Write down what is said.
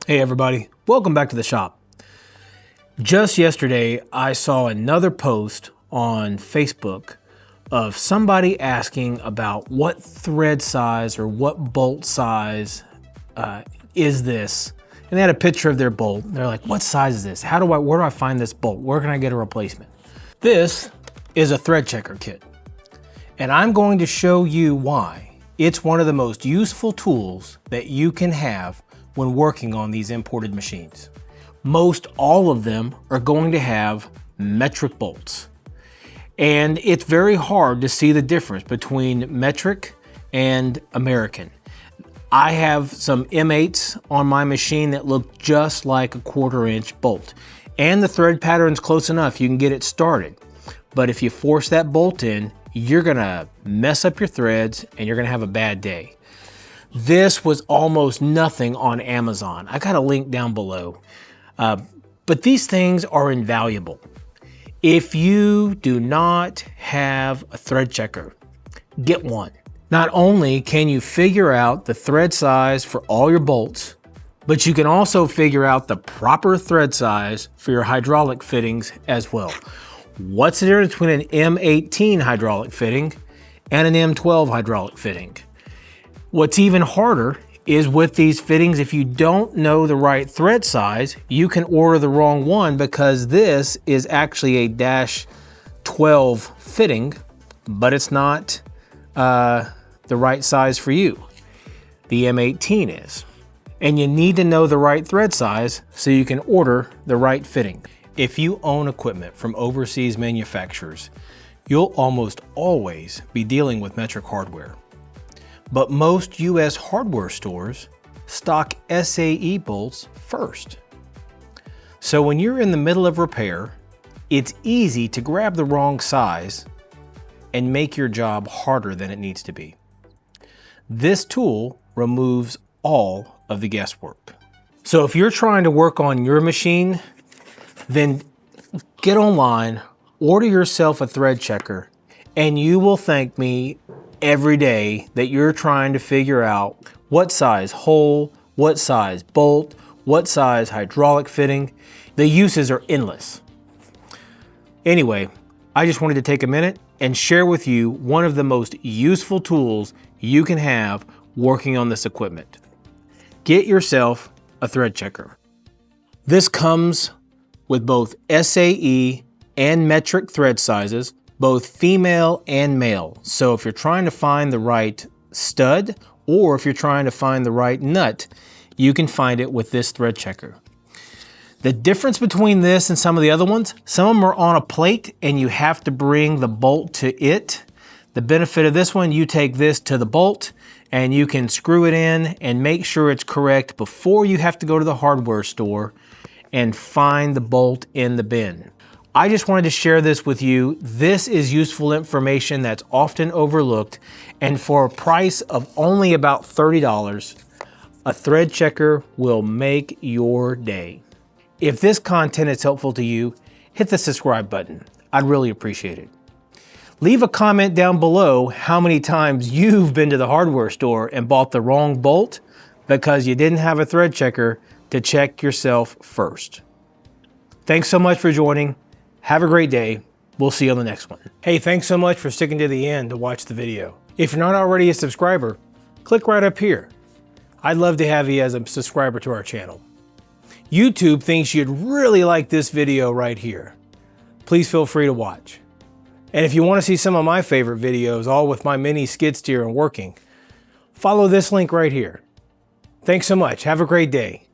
Hey everybody, welcome back to the shop. Just yesterday, I saw another post on Facebook of somebody asking about what thread size or what bolt size is this? And they had a picture of their bolt. They're like, what size is this? Where do I find this bolt? Where can I get a replacement? This is a thread checker kit. And I'm going to show you why it's one of the most useful tools that you can have when working on these imported machines. Most all of them are going to have metric bolts. And it's very hard to see the difference between metric and American. I have some M8s on my machine that look just like a 1/4-inch bolt. And the thread pattern's close enough, you can get it started. But if you force that bolt in, you're gonna mess up your threads and you're gonna have a bad day. This was almost nothing on Amazon. I got a link down below. But these things are invaluable. If you do not have a thread checker, get one. Not only can you figure out the thread size for all your bolts, but you can also figure out the proper thread size for your hydraulic fittings as well. What's the difference between an M18 hydraulic fitting and an M12 hydraulic fitting? What's even harder is with these fittings, if you don't know the right thread size, you can order the wrong one because this is actually a -12 fitting, but it's not the right size for you. The M18 is. And you need to know the right thread size so you can order the right fitting. If you own equipment from overseas manufacturers, you'll almost always be dealing with metric hardware. But most US hardware stores stock SAE bolts first. So when you're in the middle of repair, it's easy to grab the wrong size and make your job harder than it needs to be. This tool removes all of the guesswork. So if you're trying to work on your machine, then get online, order yourself a thread checker, and you will thank me every day that you're trying to figure out what size hole, what size bolt, what size hydraulic fitting. The uses are endless. Anyway, I just wanted to take a minute and share with you one of the most useful tools you can have working on this equipment. Get yourself a thread checker. This comes with both SAE and metric thread sizes, both female and male. So if you're trying to find the right stud or if you're trying to find the right nut, you can find it with this thread checker. The difference between this and some of the other ones, some of them are on a plate and you have to bring the bolt to it. The benefit of this one, you take this to the bolt and you can screw it in and make sure it's correct before you have to go to the hardware store and find the bolt in the bin. I just wanted to share this with you. This is useful information that's often overlooked, and for a price of only about $30, a thread checker will make your day. If this content is helpful to you, hit the subscribe button. I'd really appreciate it. Leave a comment down below how many times you've been to the hardware store and bought the wrong bolt because you didn't have a thread checker to check yourself first. Thanks so much for joining. Have a great day. We'll see you on the next one. Hey, thanks so much for sticking to the end to watch the video. If you're not already a subscriber, click right up here. I'd love to have you as a subscriber to our channel. YouTube thinks you'd really like this video right here. Please feel free to watch. And if you want to see some of my favorite videos, all with my mini skid steer and working, follow this link right here. Thanks so much. Have a great day.